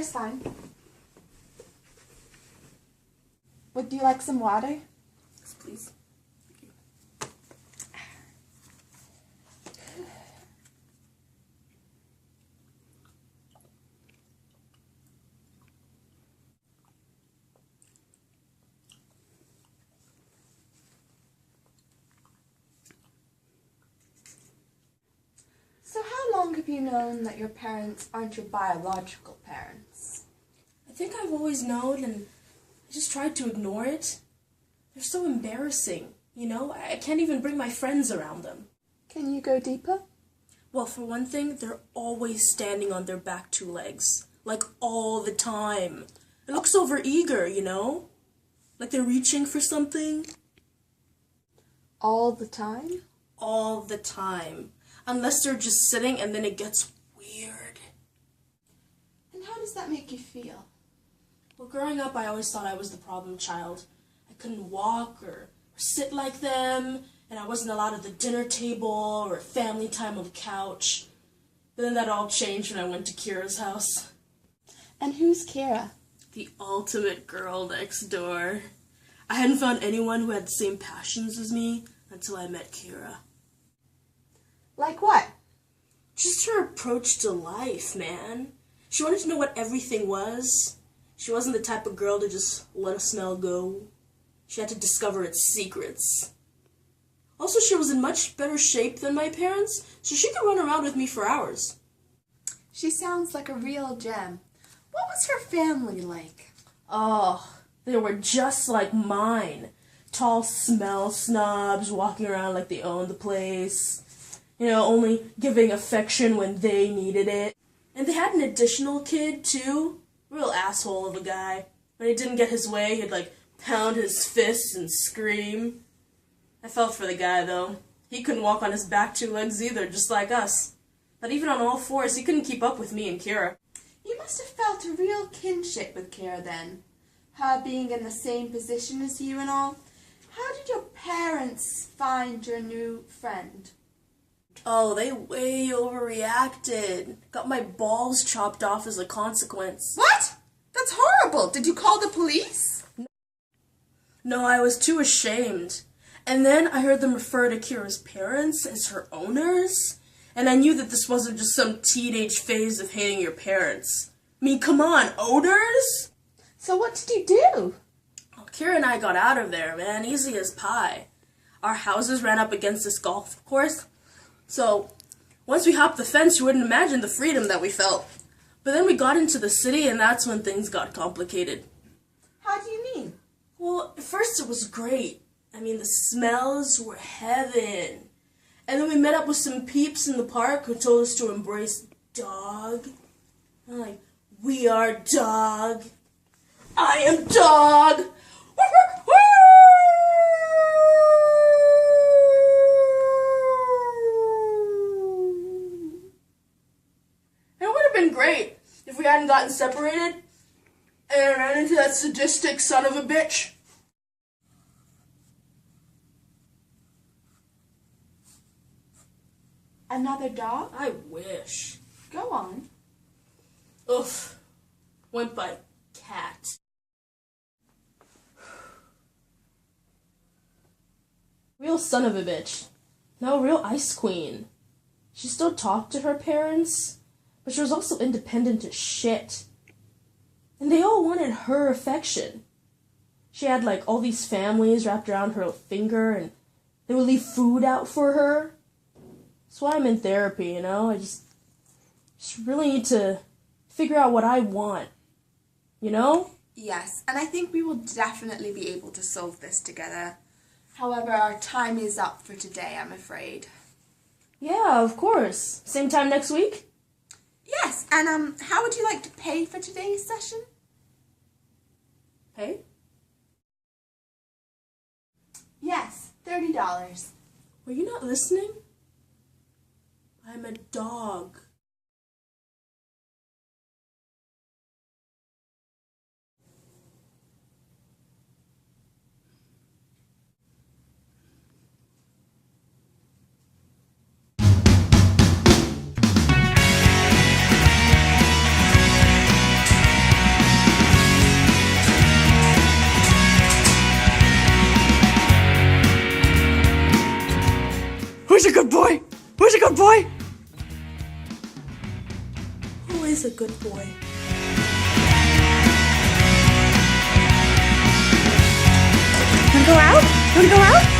water's fine. Would you like some water? Yes, please. So how long have you known that your parents aren't your biological parents? I think I've always known, and I just tried to ignore it. They're so embarrassing, you know? I can't even bring my friends around them. Can you go deeper? Well, for one thing, they're always standing on their back two legs. Like, all the time. It looks overeager, you know? Like they're reaching for something. All the time? All the time. Unless they're just sitting and then it gets weird. And how does that make you feel? Well, growing up, I always thought I was the problem child. I couldn't walk or sit like them, and I wasn't allowed at the dinner table or family time on the couch. But then that all changed when I went to Kira's house. And who's Kira? The ultimate girl next door. I hadn't found anyone who had the same passions as me until I met Kira. Like what? Just her approach to life, man. She wanted to know what everything was. She wasn't the type of girl to just let a smell go. She had to discover its secrets. Also, she was in much better shape than my parents, so she could run around with me for hours. She sounds like a real gem. What was her family like? Oh, they were just like mine. Tall smell snobs walking around like they owned the place. You know, only giving affection when they needed it. And they had an additional kid, too. Real asshole of a guy. When he didn't get his way, he'd, pound his fists and scream. I felt for the guy, though. He couldn't walk on his back two legs either, just like us. But even on all fours, he couldn't keep up with me and Kira. You must have felt a real kinship with Kira then. Her being in the same position as you and all. How did your parents find your new friend? Oh, they way overreacted. Got my balls chopped off as a consequence. What? That's horrible. Did you call the police? No, I was too ashamed. And then I heard them refer to Kira's parents as her owners. And I knew that this wasn't just some teenage phase of hating your parents. I mean, come on, owners? So what did you do? Well, Kira and I got out of there, man, easy as pie. Our houses ran up against this golf course. So, once we hopped the fence, you wouldn't imagine the freedom that we felt. But then we got into the city, and that's when things got complicated. How do you mean? Well, at first it was great. I mean, the smells were heaven. And then we met up with some peeps in the park who told us to embrace dog. I'm like, we are dog. I am dog. It would have been great if we hadn't gotten separated and ran into that sadistic son of a bitch. Another dog? I wish. Go on. Oof. Went by cat. Real son of a bitch. No, real ice queen. She still talked to her parents, but she was also independent as shit. And they all wanted her affection. She had all these families wrapped around her finger, and they would leave food out for her. That's why I'm in therapy, you know? I just really need to figure out what I want. You know? Yes, and I think we will definitely be able to solve this together. However, our time is up for today, I'm afraid. Yeah, of course. Same time next week? Yes, and how would you like to pay for today's session? Hey? Yes, $30. Were you not listening? I'm a dog. Who's a good boy? Who's a good boy? Who is a good boy? Wanna go out? Wanna go out?